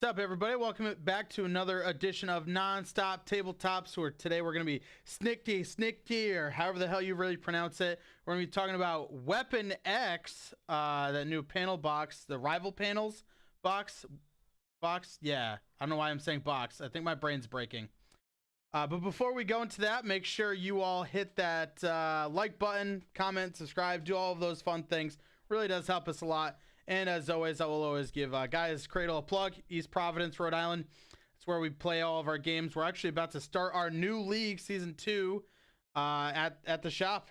What's up, everybody? Welcome back to another edition of Nonstop Tabletops, where today we're going to be Snickty, or however the hell you really pronounce it. We're going to be talking about Weapon X, that new panel box, the rival panels box. Yeah, I don't know why I'm saying box. I think my brain's breaking. But before we go into that, make sure you all hit that like button, comment, subscribe, do all of those fun things. Really does help us a lot. And as always, I will always give Guys Cradle a plug. East Providence, Rhode Island. It's where we play all of our games. We're actually about to start our new league, Season 2, at the shop.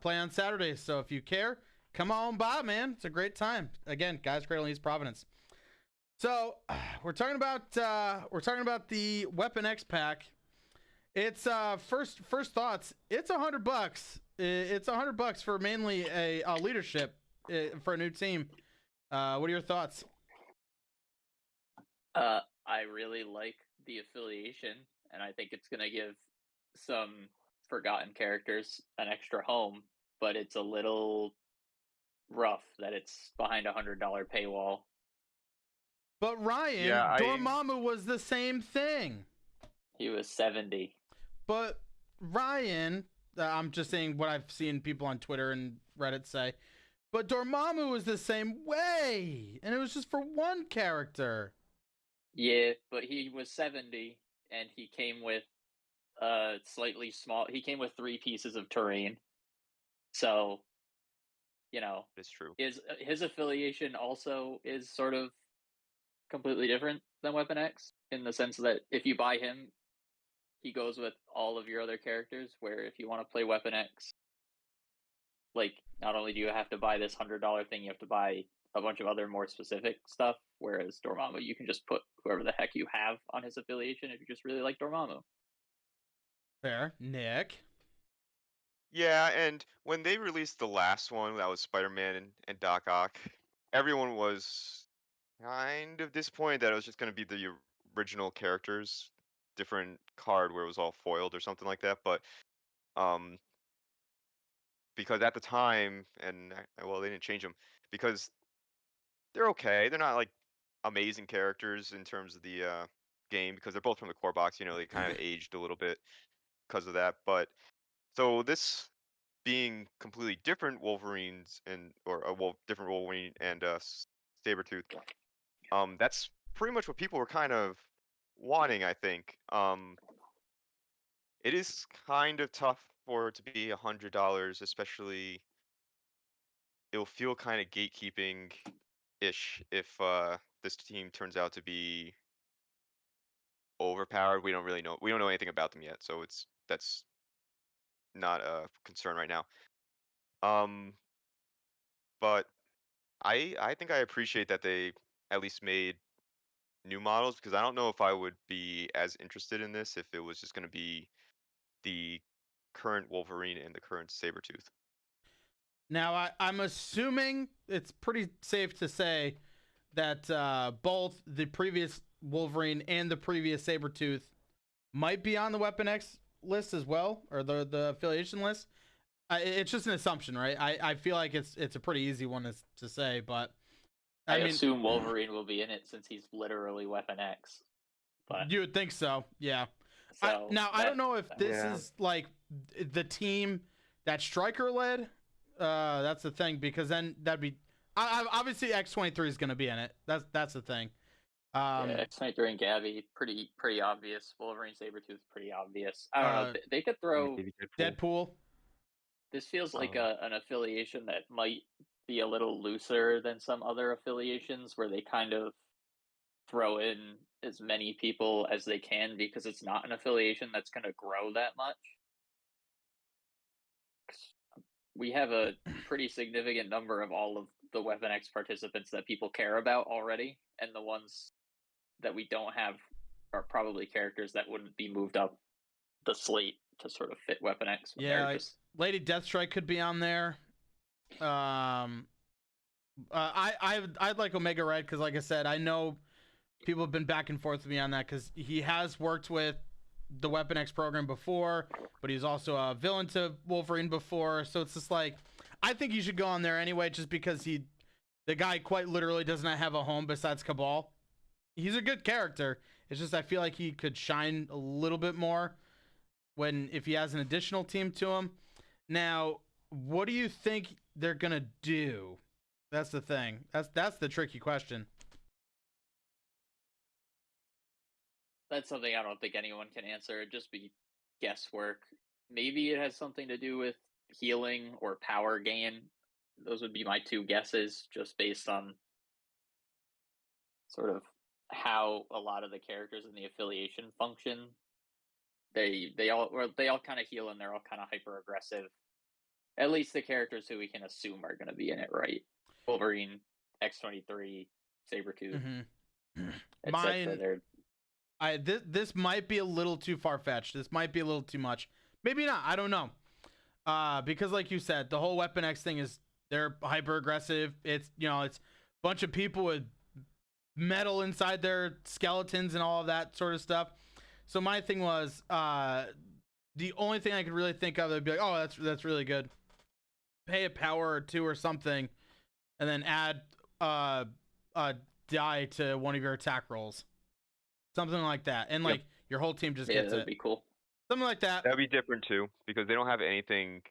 Play on Saturdays. So if you care, come on by, man. It's a great time. Again, Guys Cradle in East Providence. So we're talking about the Weapon X pack. It's first thoughts. It's $100. It's $100 for mainly a leadership for a new team. What are your thoughts? I really like the affiliation, and I think it's going to give some forgotten characters an extra home, but it's a little rough that it's behind a $100 paywall. But Ryan, Dormammu was the same thing. He was 70. But Ryan, I'm just saying what I've seen people on Twitter and Reddit say. But Dormammu was the same way, and it was just for one character. Yeah, but he was 70, and he came with slightly small. He came with 3 pieces of terrain, so it's true. His affiliation also is sort of completely different than Weapon X in the sense that if you buy him, he goes with all of your other characters. Where if you want to play Weapon X, like, not only do you have to buy this $100 thing, you have to buy a bunch of other more specific stuff. Whereas Dormammu, you can just put whoever the heck you have on his affiliation if you just really like Dormammu. Fair. Nick? Yeah, and when they released the last one, that was Spider-Man and Doc Ock, everyone was kind of disappointed that it was just going to be the original characters, different card where it was all foiled or something like that. But because at the time, and well, they didn't change them because they're okay. They're not like amazing characters in terms of the game because they're both from the core box. They kind of aged a little bit because of that. But so this being completely different Wolverines different Wolverine and Sabretooth, that's pretty much what people were kind of wanting, I think. It is kind of tough for it to be $100, especially it'll feel kind of gatekeeping-ish if this team turns out to be overpowered. We don't know anything about them yet, so that's not a concern right now. But I think I appreciate that they at least made new models, because I don't know if I would be as interested in this if it was just going to be the current Wolverine and the current Sabretooth. Now, I'm assuming it's pretty safe to say that both the previous Wolverine and the previous Sabretooth might be on the Weapon X list as well, or the affiliation list. It's just an assumption, right? I feel like it's a pretty easy one to say, but I assume Wolverine will be in it since he's literally Weapon X. But you would think so, yeah. So I don't know if this is like the team that Stryker led. That's the thing, because then that'd be obviously X-23 is going to be in it. That's the thing. X-23 and Gabby, pretty obvious. Wolverine, Sabretooth, pretty obvious. I don't know. They could throw Deadpool. This feels like an affiliation that might be a little looser than some other affiliations, where they kind of throw in as many people as they can because it's not an affiliation that's going to grow that much. We have a pretty significant number of all of the Weapon X participants that people care about already, and the ones that we don't have are probably characters that wouldn't be moved up the slate to sort of fit Weapon X. Yeah, like Lady Deathstrike could be on there. I'd like Omega Red because, like I said, I know people have been back and forth with me on that because he has worked with the Weapon X program before, but he's also a villain to Wolverine before. So it's just like, I think he should go on there anyway, just because the guy quite literally does not have a home besides Cabal. he's a good character. It's just I feel like he could shine a little bit more if he has an additional team to him. Now, what do you think they're gonna do? That's the thing. That's the tricky question. That's something I don't think anyone can answer. It'd just be guesswork. Maybe it has something to do with healing or power gain. Those would be my two guesses, just based on sort of how a lot of the characters in the affiliation function. They all kind of heal and they're all kind of hyper aggressive. At least the characters who we can assume are going to be in it, right? Wolverine, X-23, Sabretooth, etc. This might be a little too far fetched. This might be a little too much. Maybe not. I don't know. Because like you said, the whole Weapon X thing is they're hyper aggressive. It's it's a bunch of people with metal inside their skeletons and all of that sort of stuff. So my thing was the only thing I could really think of would be like, oh, that's really good. Pay a power or two or something, and then add a die to one of your attack rolls. Something like that. And like your whole team just gets it. That'd be cool. Something like that. That'd be different too, because they don't have anything.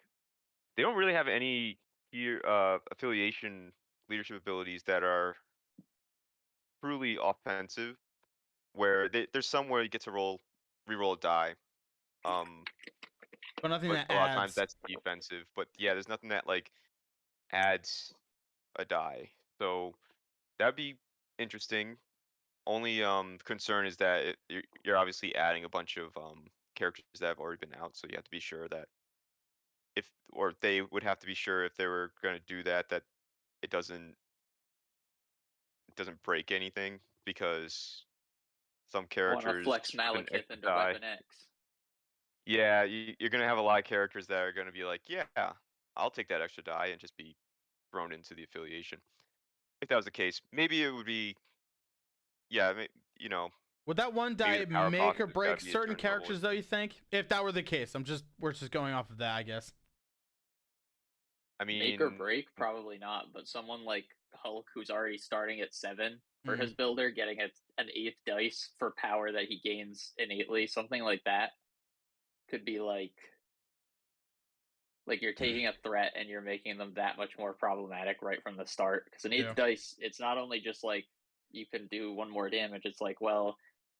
They don't really have any affiliation leadership abilities that are truly offensive. Where there's somewhere you get to re-roll a die. But nothing but that a lot adds. of times that's defensive. But yeah, there's nothing that like adds a die. So that'd be interesting. Only concern is that you're obviously adding a bunch of characters that have already been out, so you have to be sure that they would have to be sure if they were going to do that it doesn't break anything, because some characters want to flex shouldn't Malekith into die. Weapon X. Yeah, you're going to have a lot of characters that are going to be like, yeah, I'll take that extra die and just be thrown into the affiliation. If that was the case, maybe it would be, yeah, would that one die the power make box or has gotta break be a certain certain level characters of- though, you think? If that were the case, we're just going off of that, I guess. I mean, Make or break, probably not. But someone like Hulk, who's already starting at 7 for his builder, getting an 8th dice for power that he gains innately, something like that, could be like you're taking a threat and you're making them that much more problematic right from the start. Because an 8th dice, it's not only just like you can do one more damage. It's like, well,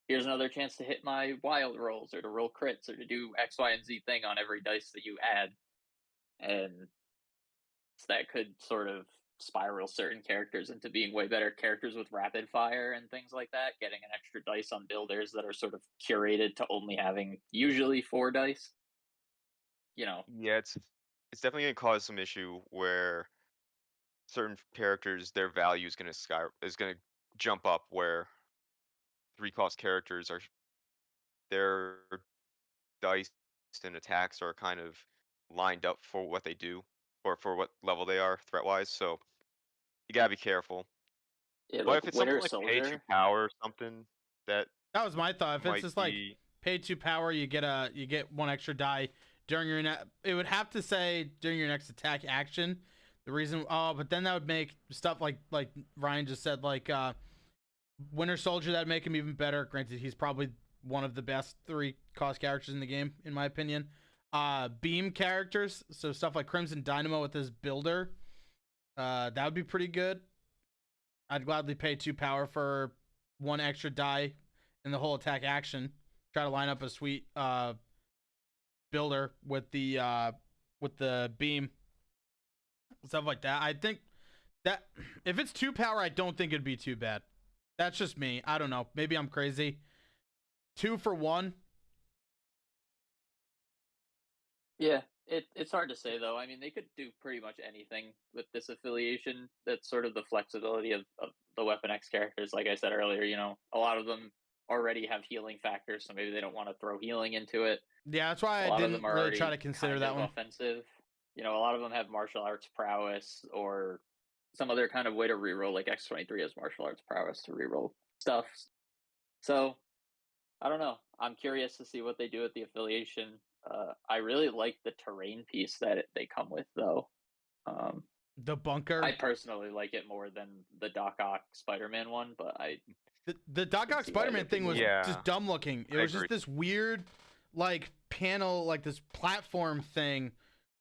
here's another chance to hit my wild rolls or to roll crits or to do X, Y, and Z thing on every dice that you add. And that could sort of spiral certain characters into being way better characters with rapid fire and things like that, getting an extra dice on builders that are sort of curated to only having usually 4 dice. Yeah, it's definitely going to cause some issue where certain characters, their value is going to jump up, where 3-cost characters their dice and attacks are kind of lined up for what they do, or for what level they are threat-wise. So you gotta be careful. Yeah, But if it's Winter something like Soldier, pay 2 power or something, that was my thought. If it's just like be... pay 2 power, you get 1 extra die during your it would have to say during your next attack action. The reason, but then that would make stuff like Ryan just said, like Winter Soldier, that'd make him even better. Granted, he's probably one of the best 3-cost characters in the game, in my opinion. Beam characters, so stuff like Crimson Dynamo with his builder, that would be pretty good. I'd gladly pay 2 power for 1 extra die in the whole attack action. Try to line up a sweet builder with the beam, stuff like that. I think that if it's 2 power, I don't think it'd be too bad. That's just me. I don't know. Maybe I'm crazy. 2 for 1. Yeah, it's hard to say though. I mean, they could do pretty much anything with this affiliation. That's sort of the flexibility of the Weapon X characters. Like I said earlier, a lot of them already have healing factors, so maybe they don't want to throw healing into it. Yeah, that's why I didn't really try to consider that one. Offensive. A lot of them have martial arts prowess or some other kind of way to reroll, like X-23 has martial arts prowess to reroll stuff. So, I don't know. I'm curious to see what they do with the affiliation. I really like the terrain piece that they come with, though. The bunker. I personally like it more than the Doc Ock Spider-Man one, but The Doc Ock see why Spider-Man the thing was people- Yeah. just dumb looking. It I was just agree. this weird, like, panel, like this platform thing,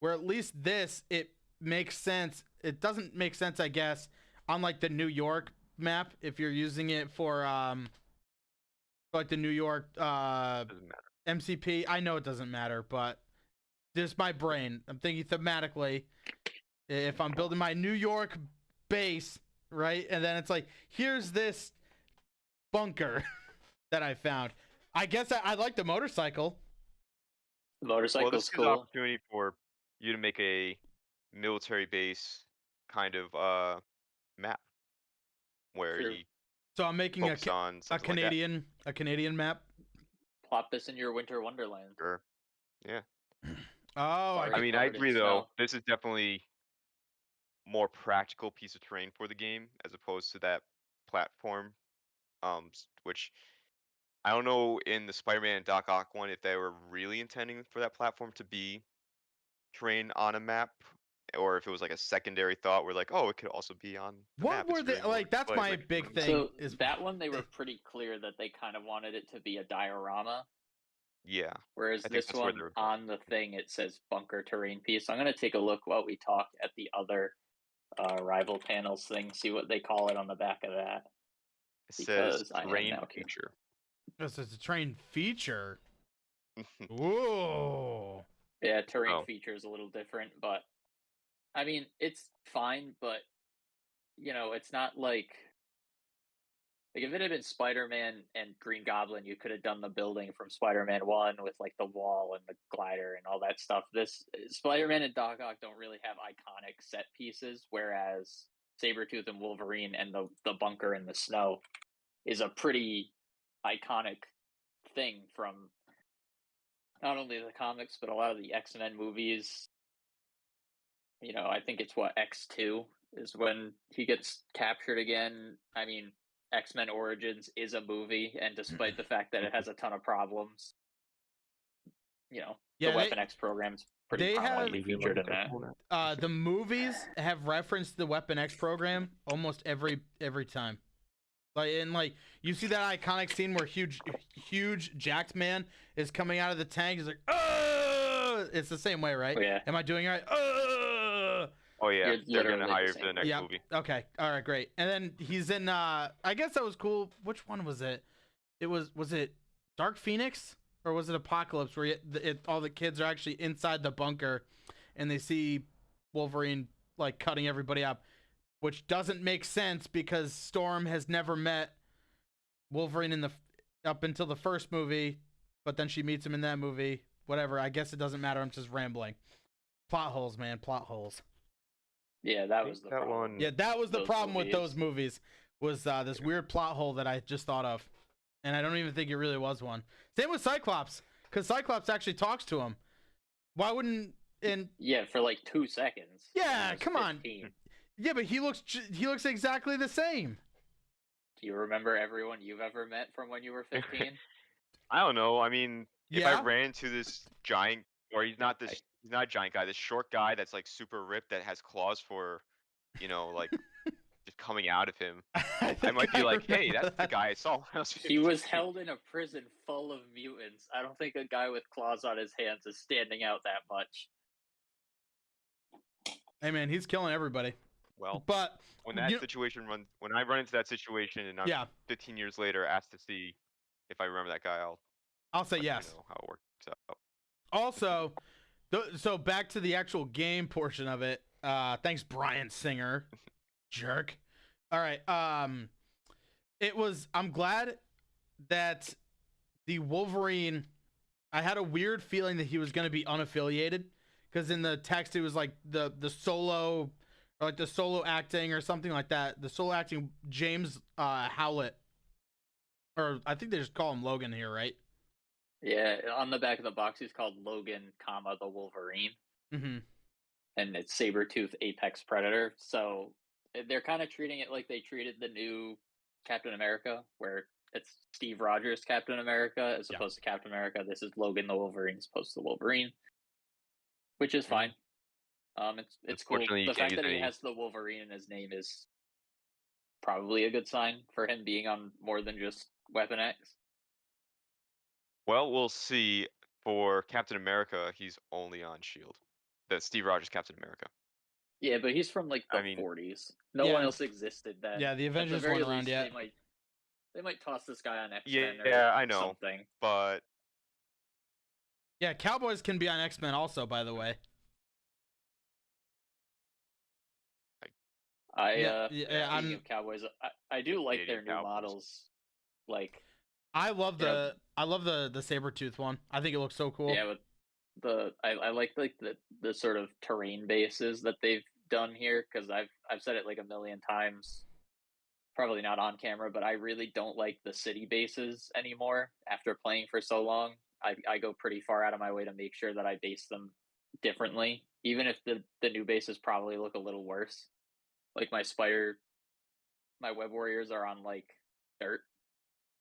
where at least this, it makes sense. It doesn't make sense, I guess, on like the New York map if you're using it for like the New York Doesn't matter. MCP. I know it doesn't matter, but just my brain. I'm thinking thematically. If I'm building my New York base, right, and then it's like, here's this bunker that I found. I guess I like the motorcycle. The Well, motorcycle's this gives cool. opportunity for you to make a military base kind of map where Sure. you So I'm making focus on a something like that. Canadian map. Plop this in your Winter Wonderland. Sure. Yeah. Oh, I Already I get, mean, I covered in agree though. snow. This is definitely more practical piece of terrain for the game as opposed to that platform, which I don't know in the Spider-Man and Doc Ock one if they were really intending for that platform to be terrain on a map, or if it was like a secondary thought where like, oh, it could also be on the what map. were It's they really more like? That's display, my like, big you know. thing. So Is that one, they were they- pretty clear that they kind of wanted it to be a diorama. Yeah. Whereas I think this that's where one, they're going. on the thing, it says bunker terrain piece. I'm going to take a look while we talk at the other rival panels thing, see what they call it on the back of that. It says because I am terrain now curious. feature. this is a train feature? Whoa. Yeah, terrain Oh. feature is a little different, but I mean, it's fine, but you know, it's not like if it had been Spider-Man and Green Goblin, you could have done the building from Spider-Man 1 with like the wall and the glider and all that stuff. This Spider-Man and Doc Ock don't really have iconic set pieces, whereas Sabretooth and Wolverine and the bunker in the snow is a pretty iconic thing from not only the comics but a lot of the X-Men movies. You know, I think it's what X2 is when he gets captured again. I mean, X-Men Origins is a movie, and despite the fact that it has a ton of problems, you know, Yeah, the Weapon X program's pretty they have- prominently featured in that. The movies have referenced the Weapon X program almost every time. Like you see that iconic scene where huge jacked man is coming out of the tank. He's like, oh, it's the same way, right? Oh, yeah. Am I doing it right? Oh yeah, You're they're literally gonna the hire for same the next Yeah. movie. Okay. All right. Great. And then he's in. I guess that was cool. Which one was it? Was it Dark Phoenix or was it Apocalypse where all the kids are actually inside the bunker and they see Wolverine like cutting everybody up, which doesn't make sense because Storm has never met Wolverine up until the first movie, but then she meets him in that movie. Whatever. I guess it doesn't matter. I'm just rambling. Plot holes, man. Plot holes. Yeah, that was the that problem. one- Yeah, that was the Those problem with movies. those movies was this weird plot hole that I just thought of, and I don't even think it really was one. Same with Cyclops, because Cyclops actually talks to him. Why wouldn't? And Yeah, for like 2 seconds. Yeah, He was come on. 15. yeah, but he looks exactly the same. Do you remember everyone you've ever met from when you were 15? I don't know. I mean, if Yeah. I ran into this giant, or he's not a giant guy, this short guy that's like super ripped that has claws for, you know, like just coming out of him. I might be like, hey, remember that's the that. guy I saw when I was 15. He was held in a prison full of mutants. I don't think a guy with claws on his hands is standing out that much. Hey man, he's killing everybody. Well, But when that you- situation when I run into that situation and I'm yeah, 15 years later asked to see if I remember that guy, I'll say let yes. you know how it works out. Also, so back to the actual game portion of it. Thanks, Brian Singer, jerk. All right. I'm glad that the Wolverine. I had a weird feeling that he was going to be unaffiliated because in the text it was like the solo, or like the solo acting or something like that. The solo acting James Howlett, or I think they just call him Logan here, right? Yeah, on the back of the box, he's called Logan, the Wolverine, Mm-hmm. and it's Sabretooth Apex Predator. So they're kind of treating it like they treated the new Captain America, where it's Steve Rogers Captain America as Yeah. opposed to Captain America. This is Logan the Wolverine as opposed to Wolverine, which is fine. It's cool. Unfortunately, you The can't fact use that he any- has the Wolverine in his name is probably a good sign for him being on more than just Weapon X. Well, we'll see. For Captain America, he's only on Shield. The Steve Rogers Captain America. Yeah, but he's from like the I mean, 40s. No Yeah. one else existed then. Yeah, the At Avengers very weren't around least, yet. They might toss this guy on X-Men yeah, or I know, something. but Yeah, Cowboys can be on X-Men also, by the way. Speaking of Cowboys, I do like Canadian their new Cowboys. models. Like, I love you know, the Sabretooth one. I think it looks so cool. yeah, with I like the sort of terrain bases that they've done here, because I've said it like a million times, probably not on camera, but I really don't like the city bases anymore after playing for so long. I go pretty far out of my way to make sure that I base them differently, even if the new bases probably look a little worse. Like my Web Warriors are on like dirt,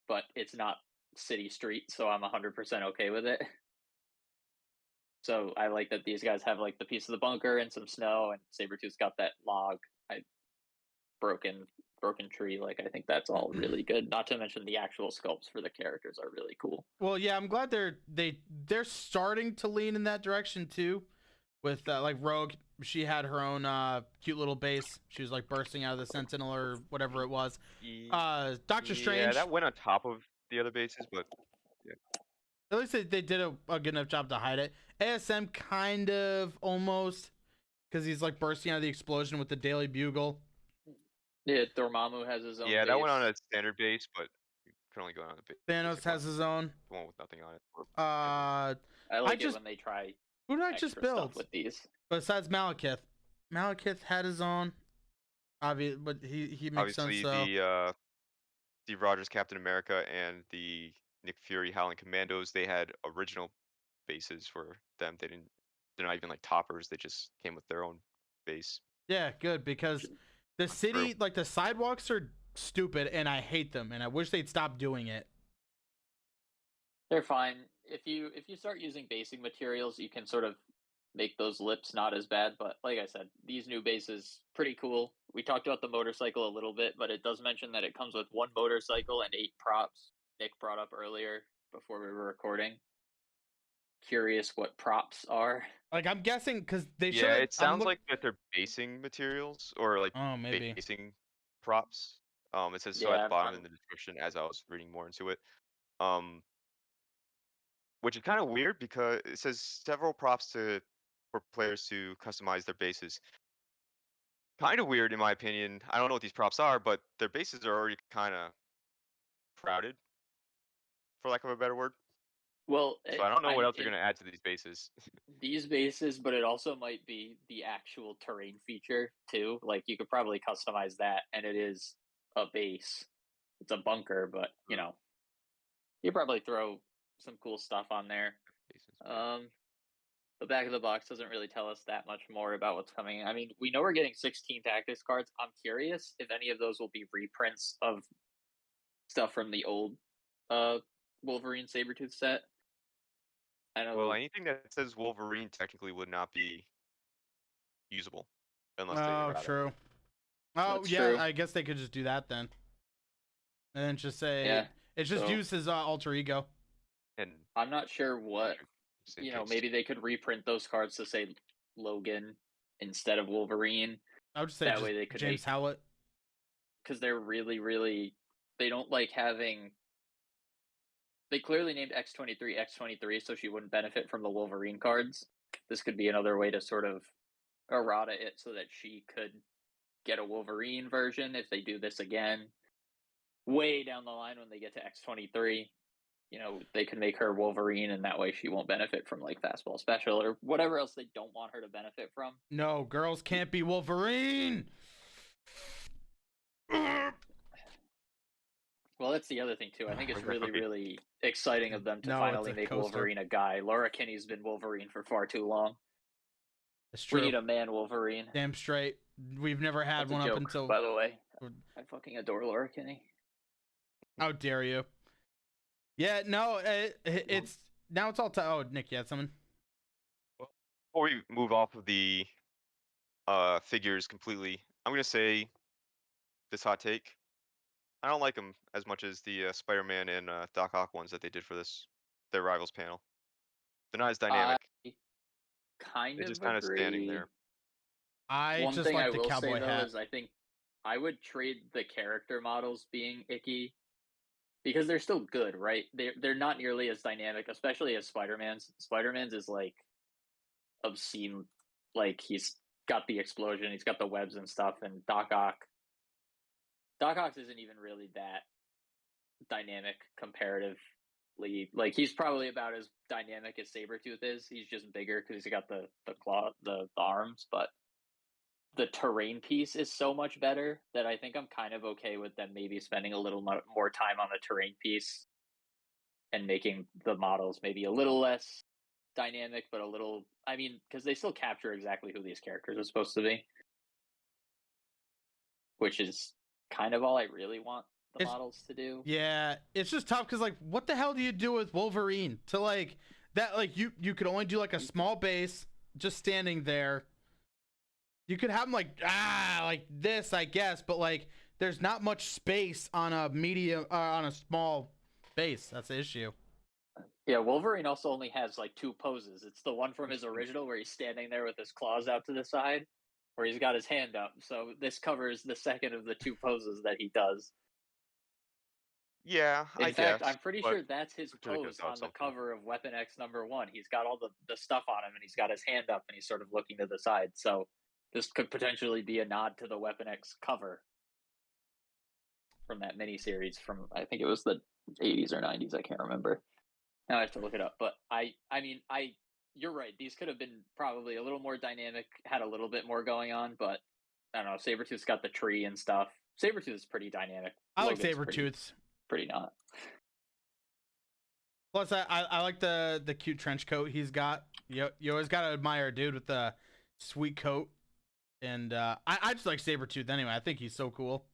but it's not city street, so I'm 100% okay with it. So I like that these guys have like the piece of the bunker and some snow, and Sabretooth's got that log, broken tree. Like, I think that's all really good. Not to mention the actual sculpts for the characters are really cool. Well, yeah, I'm glad they're starting to lean in that direction too. With like Rogue, she had her own cute little base. She was like bursting out of the Sentinel or whatever it was. Doctor Strange. Yeah, that went on top of the other bases, but at least they did a good enough job to hide it. ASM kind of almost, because he's like bursting out of the explosion with the Daily Bugle. Yeah, Dormammu has his own. yeah, base. that went on a standard base, but you can only go on the base. Thanos has his own. The one with nothing on it. I like it when they try. Who did I just extra build stuff with these? besides Malekith? Malekith had his own. Obviously, but he makes Obviously, sense. So the Steve Rogers Captain America and the Nick Fury Howling Commandos, they had original bases for them. They're not even like toppers. They just came with their own base. yeah, good, because the city, like the sidewalks are stupid and I hate them and I wish they'd stop doing it. They're fine. If you start using basic materials, you can sort of make those lips not as bad. But like I said, these new bases pretty cool. We talked about the motorcycle a little bit, but it does mention that it comes with 1 motorcycle and 8 props. Nick brought up earlier before we were recording. Curious what props are. Like, I'm guessing because they should. Yeah, it sounds like that they're basing materials or like maybe basing props. It says so Yeah, at the bottom in the description as I was reading more into it. Which is kind of weird because it says several props for players to customize their bases. Kind of weird in my opinion. I don't know what these props are, but their bases are already kind of crowded, for lack of a better word. Well, So I don't know what else they're going to add to these bases. These bases, but it also might be the actual terrain feature too. Like, you could probably customize that, and it is a base. It's a bunker, but you know, you probably throw some cool stuff on there. The back of the box doesn't really tell us that much more about what's coming. I mean, we know we're getting 16 tactics cards. I'm curious if any of those will be reprints of stuff from the old Wolverine Sabretooth set. I know. Well, anything that says Wolverine technically would not be usable unless they errata it. True. Oh, That's yeah, true. I guess they could just do that then. And then just say, Yeah, it's just so- use his alter ego. And I'm not sure what, just in you know, case. maybe they could reprint those cards to say Logan instead of Wolverine, I would just say that just way they could James make- Howlett. because they're really, they don't like having. They clearly named X-23, so she wouldn't benefit from the Wolverine cards. This could be another way to sort of errata it so that she could get a Wolverine version if they do this again. Way down the line when they get to X-23, you know, they can make her Wolverine, and that way she won't benefit from like Fastball Special or whatever else they don't want her to benefit from. No, girls can't be Wolverine. Well, that's the other thing too. I think it's really, Okay. really exciting of them to No, finally it's a make coaster. Wolverine a guy. Laura Kinney's been Wolverine for far too long. It's We true. need a man Wolverine. Damn straight. We've never had That's a one joke, up until. by the way. I fucking adore Laura Kinney. How dare you? Yeah, no, it's now it's all. Oh, Nick, you had something? Before we move off of the figures completely, I'm gonna say this hot take. I don't like them as much as the Spider-Man and Doc Ock ones that they did for their rivals panel. They're not as I dynamic. kind They're of just kind of standing agree. there. I One just thing I like the will say cowboy though hat. is I think I would trade the character models being icky because they're still good, right? They're not nearly as dynamic, especially as Spider-Man's. Spider-Man's is like obscene, like he's got the explosion, he's got the webs and stuff, and Doc Ock isn't even really that dynamic comparatively. Like he's probably about as dynamic as Sabretooth is. He's just bigger because he's got the claw, the arms, but the terrain piece is so much better that I think I'm kind of okay with them maybe spending a little more time on the terrain piece and making the models maybe a little less dynamic, but a little, I mean, because they still capture exactly who these characters are supposed to be, which is kind of all I really want the models to do. Yeah, it's just tough because like, what the hell do you do with Wolverine to like that? Like you could only do like a small base just standing there. You could have him like this, I guess, but like there's not much space on a medium on a small base. That's the issue. Yeah, Wolverine also only has like 2 poses. It's the one from his original where he's standing there with his claws out to the side, where he's got his hand up. So this covers the second of the 2 poses that he does. Yeah, In I fact, guess. I'm pretty but sure that's his could've pose done on the something. cover of Weapon X #1. He's got all the stuff on him, and he's got his hand up, and he's sort of looking to the side. So this could potentially be a nod to the Weapon X cover from that miniseries from, I think it was the 80s or 90s. I can't remember. Now I have to look it up. But I mean, you're right. These could have been probably a little more dynamic, had a little bit more going on. But I don't know. Sabretooth's got the tree and stuff. Sabretooth is pretty dynamic. I like Logan's Sabretooth's. pretty not. Plus, I like the cute trench coat he's got. You always gotta admire a dude with the sweet coat, and I just like Sabretooth anyway. I think he's so cool.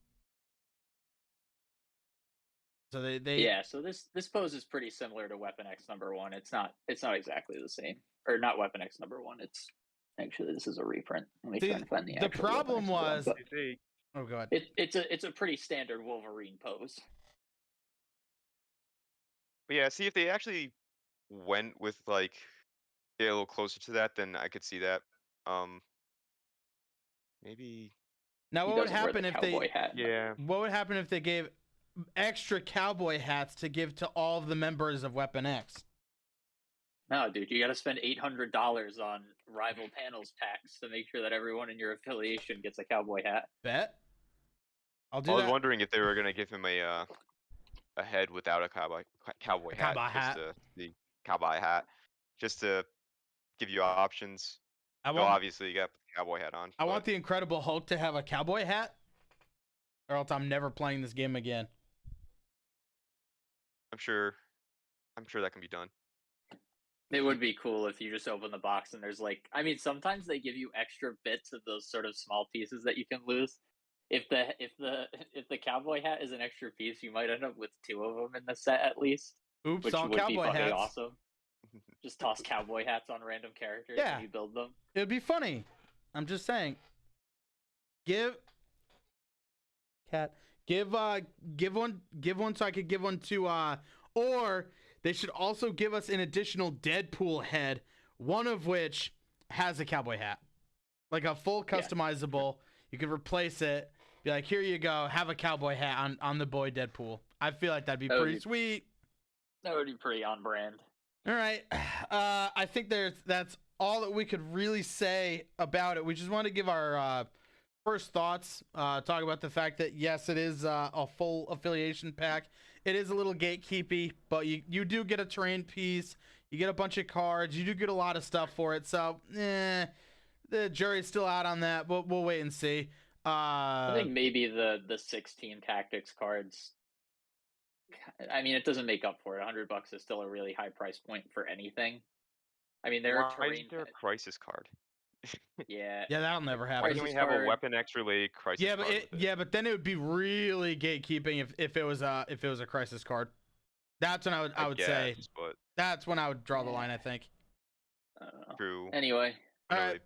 So they Yeah. So this pose is pretty similar to Weapon X #1. It's not exactly the same, or not Weapon X #1. It's actually, this is a reprint. Let me try and find the actual problem Weapon X was #1, oh god, it's a pretty standard Wolverine pose. But yeah, see if they actually went with like get a little closer to that, then I could see that. Maybe. now He what would doesn't wear the happen if cowboy they hat. Yeah. what would happen if they gave extra cowboy hats to give to all of the members of Weapon X? No, dude, you got to spend $800 on rival panels packs to make sure that everyone in your affiliation gets a cowboy hat. Bet. I'll do I was that. wondering if they were gonna give him a head without a cowboy hat, Cowboy hat. the cowboy hat, just to give you options. I No, want obviously you got the cowboy hat on. I but want the Incredible Hulk to have a cowboy hat, or else I'm never playing this game again. I'm sure that can be done. It would be cool if you just open the box and there's like, I mean, sometimes they give you extra bits of those sort of small pieces that you can lose. If the cowboy hat is an extra piece, you might end up with 2 of them in the set at least, Oops, which all would be cowboy fucking hats. awesome. Just toss cowboy hats on random characters Yeah. and you build them. It would be funny. I'm just saying. Give one so I could give one to or they should also give us an additional Deadpool head, one of which has a cowboy hat. Like a full customizable. You could replace it. Be like, here you go, have a cowboy hat on the boy Deadpool. I feel like that'd be pretty sweet. That would be pretty on brand. All right. I think that's all that we could really say about it. We just want to give our first thoughts, talk about the fact that yes, it is a full affiliation pack. It is a little gatekeepy, but you do get a terrain piece, you get a bunch of cards, you do get a lot of stuff for it. So the jury's still out on that, but we'll wait and see. I think maybe the 16 tactics cards, I mean, it doesn't make up for it. $100 is still a really high price point for anything. I mean, there are Why terrain. isn't there a crisis card? Yeah. Yeah, that'll never Why happen. can't we Crisis have a card. Weapon X related crisis Yeah, card? but then it would be really gatekeeping if it was a crisis card. That's when I would say guess, but that's when I would draw the line. I think. I don't know. true. Anyway, All Doesn't right.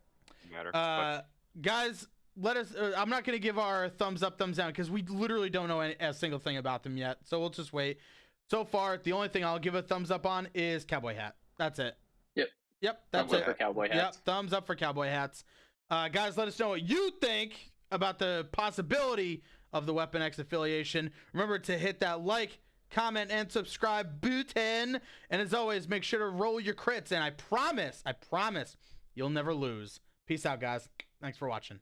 really matter. but Guys, let us. I'm not going to give our thumbs up, thumbs down because we literally don't know a single thing about them yet. So we'll just wait. So far, the only thing I'll give a thumbs up on is cowboy hat. That's it. Yep. That's Thumbs it. up for cowboy hats. Yep. Thumbs up for cowboy hats. Guys, let us know what you think about the possibility of the Weapon X affiliation. Remember to hit that like, comment, and subscribe button. And as always, make sure to roll your crits. And I promise, you'll never lose. Peace out, guys. Thanks for watching.